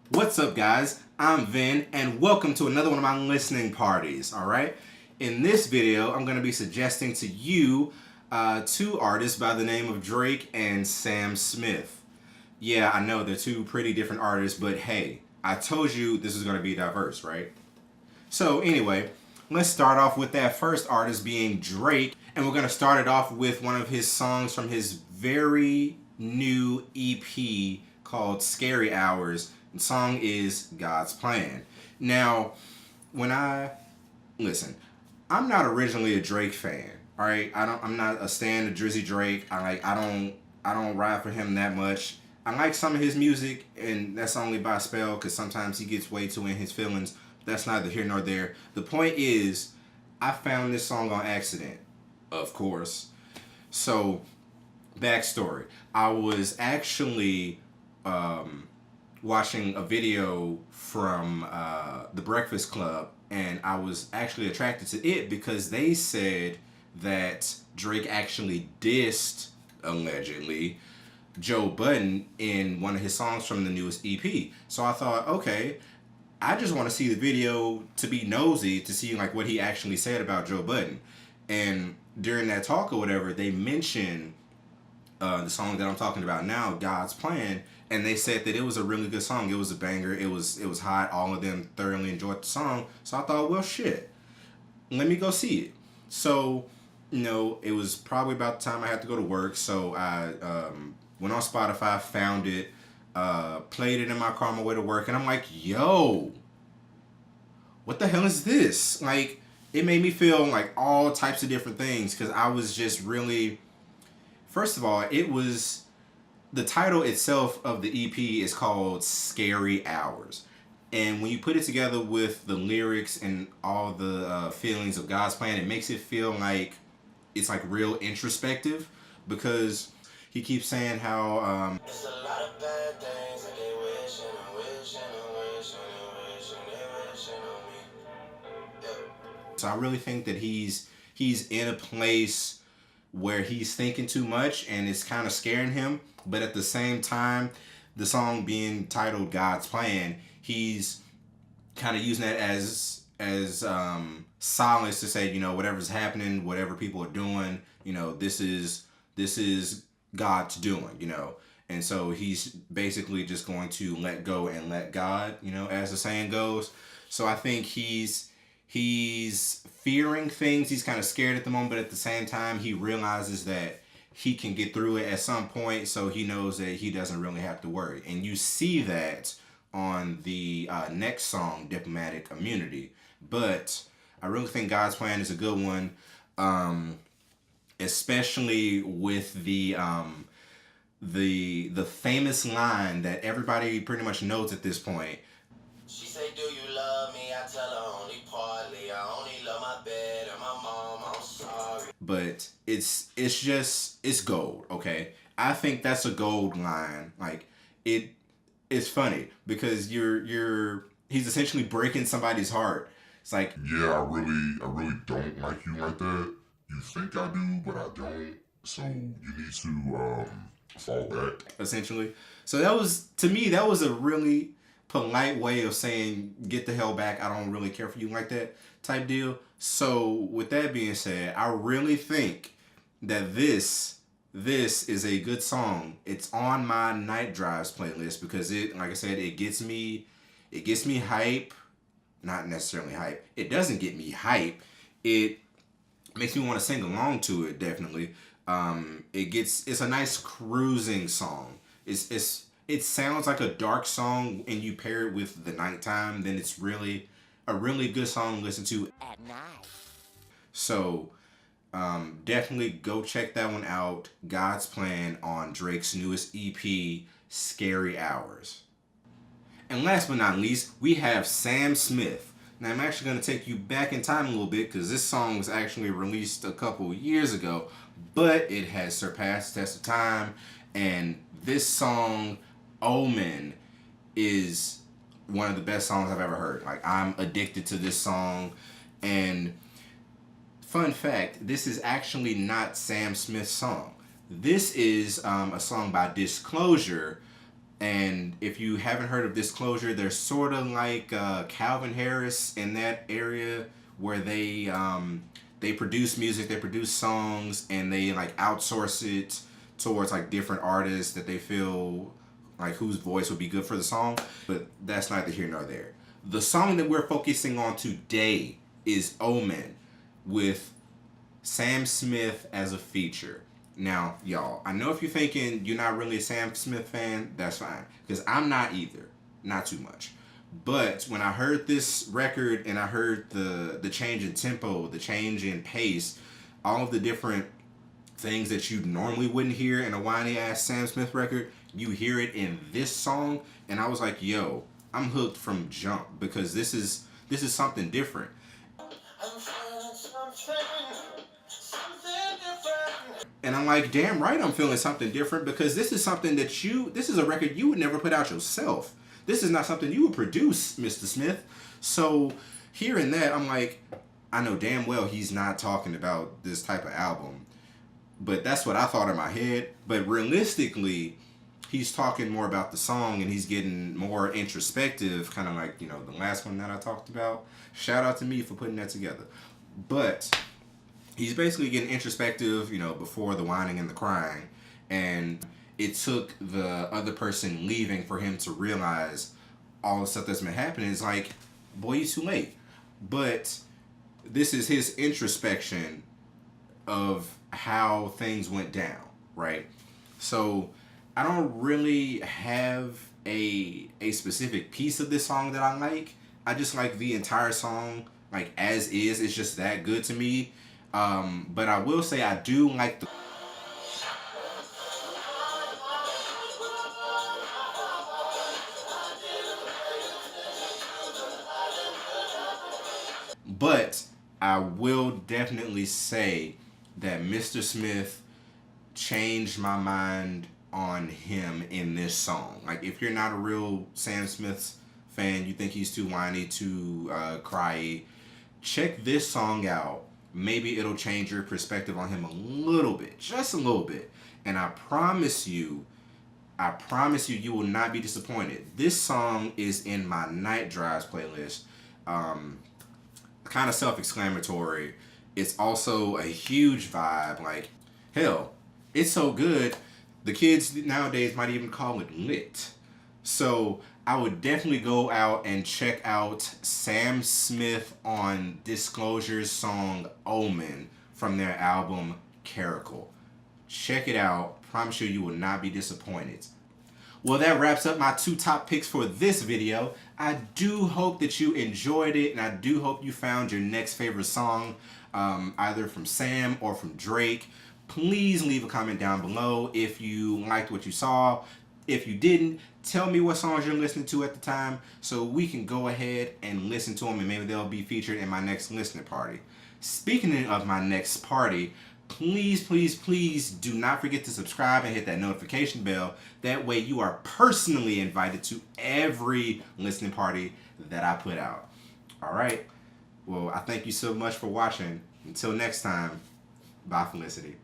What's up, guys? I'm Vinn, and welcome to another one of my listening parties, alright? In this video, I'm going to be suggesting to you two artists by the name of Drake and Sam Smith. Yeah, I know they're two pretty different artists, but hey, I told you this is going to be diverse, right? So anyway, let's start off with that first artist being Drake, and we're going to start it off with one of his songs from his very new EP called Scary Hours. The song is God's Plan. Now, when I listen, I'm not originally a Drake fan. All right, I'm not a stan of Drizzy Drake. I don't ride for him that much. I like some of his music, and that's only by spell because sometimes he gets way too in his feelings. That's neither here nor there. The point is, I found this song on accident, of course. So, backstory: I was actually watching a video from the Breakfast Club, and I was actually attracted to it because they said that Drake actually dissed, allegedly, Joe Budden in one of his songs from the newest EP. So I thought, okay, I just want to see the video to be nosy to see like what he actually said about Joe Budden. And during that talk or whatever, they mentioned the song that I'm talking about now, God's Plan, and they said that it was a really good song. It was a banger. It was hot. All of them thoroughly enjoyed the song. So I thought, well, shit, let me go see it. So, it was probably about the time I had to go to work. So I went on Spotify, found it, played it in my car on my way to work, and I'm like, yo, what the hell is this? Like, it made me feel like all types of different things because I was just really. First of all, it was the title itself of the EP is called Scary Hours. And when you put it together with the lyrics and all the feelings of God's Plan, it makes it feel like it's like real introspective because he keeps saying how it's a lot of bad things that they wish and wish and wish and wish and they wish on me. Yep. So I really think that he's in a place where he's thinking too much and it's kind of scaring him. But at the same time, the song being titled God's Plan, he's kind of using that as solace to say, whatever's happening, whatever people are doing, this is God's doing. And so he's basically just going to let go and let God, as the saying goes. So I think he's fearing things. He's kind of scared at the moment, but at the same time, he realizes that he can get through it at some point, so he knows that he doesn't really have to worry. And you see that on the next song, Diplomatic Immunity. But I really think God's Plan is a good one, especially with the famous line that everybody pretty much knows at this point. She say, do you love me? I tell her only partly. I only love my bed and my mom. I'm sorry. But it's gold, okay? I think that's a gold line. Like it's funny because he's essentially breaking somebody's heart. It's like, yeah, I really don't like you like that. You think I do, but I don't. So you need to fall back. Essentially. So to me, that was a really polite way of saying get the hell back, I don't really care for you like that type deal. So with that being said, I really think that this is a good song. It's on my night drives playlist because it, like I said, it gets me hype. Not necessarily hype. It doesn't get me hype. It makes me want to sing along to it, definitely. It's a nice cruising song. It sounds like a dark song, and you pair it with the nighttime, then it's really a really good song to listen to at night. So definitely go check that one out. God's Plan on Drake's newest EP, Scary Hours. And last but not least, we have Sam Smith. Now I'm actually going to take you back in time a little bit because this song was actually released a couple years ago, but it has surpassed the test of time. And this song, Omen, is one of the best songs I've ever heard. Like, I'm addicted to this song. And fun fact, this is actually not Sam Smith's song. This is a song by Disclosure And if you haven't heard of Disclosure, they're sort of like Calvin Harris in that area where they produce music, they produce songs, and they like outsource it towards like different artists that they feel like whose voice would be good for the song. But that's neither here nor there. The song that we're focusing on today is Omen with Sam Smith as a feature. Now, y'all, I know if you're thinking you're not really a Sam Smith fan, that's fine. Because I'm not either. Not too much. But when I heard this record and I heard the change in tempo, the change in pace, all of the different things that you normally wouldn't hear in a whiny ass Sam Smith record, you hear it in this song, and I was like, yo, I'm hooked from jump because this is something different. And I'm like, damn right I'm feeling something different because this is something that this is a record you would never put out yourself. This is not something you would produce, Mr. Smith. So hearing that, I'm like, I know damn well he's not talking about this type of album. But that's what I thought in my head. But realistically, he's talking more about the song and he's getting more introspective, kind of like, the last one that I talked about. Shout out to me for putting that together. But he's basically getting introspective, before the whining and the crying. And it took the other person leaving for him to realize all the stuff that's been happening. It's like, boy, you too late. But this is his introspection of how things went down, right? So I don't really have a specific piece of this song that I like. I just like the entire song, like as is. It's just that good to me. But I will say I do like the but I will definitely say that Mr. Smith changed my mind on him in this song. Like, if you're not a real Sam Smith fan, you think he's too whiny, too cryy, check this song out. Maybe it'll change your perspective on him a little bit, just a little bit. And I promise you, you will not be disappointed. This song is in my Night Drives playlist. Kind of self-explanatory. It's also a huge vibe. Like, hell, it's so good, the kids nowadays might even call it lit. So I would definitely go out and check out Sam Smith on Disclosure's song Omen from their album Caracal. Check it out. Promise you will not be disappointed. Well, that wraps up my 2 top picks for this video. I do hope that you enjoyed it, and I do hope you found your next favorite song, either from Sam or from Drake. Please leave a comment down below if you liked what you saw. If you didn't, tell me what songs you're listening to at the time so we can go ahead and listen to them, and maybe they'll be featured in my next listening party. Speaking of my next party, please do not forget to subscribe and hit that notification bell. That way you are personally invited to every listening party that I put out. Alright, well, I thank you so much for watching. Until next time, bye Felicity.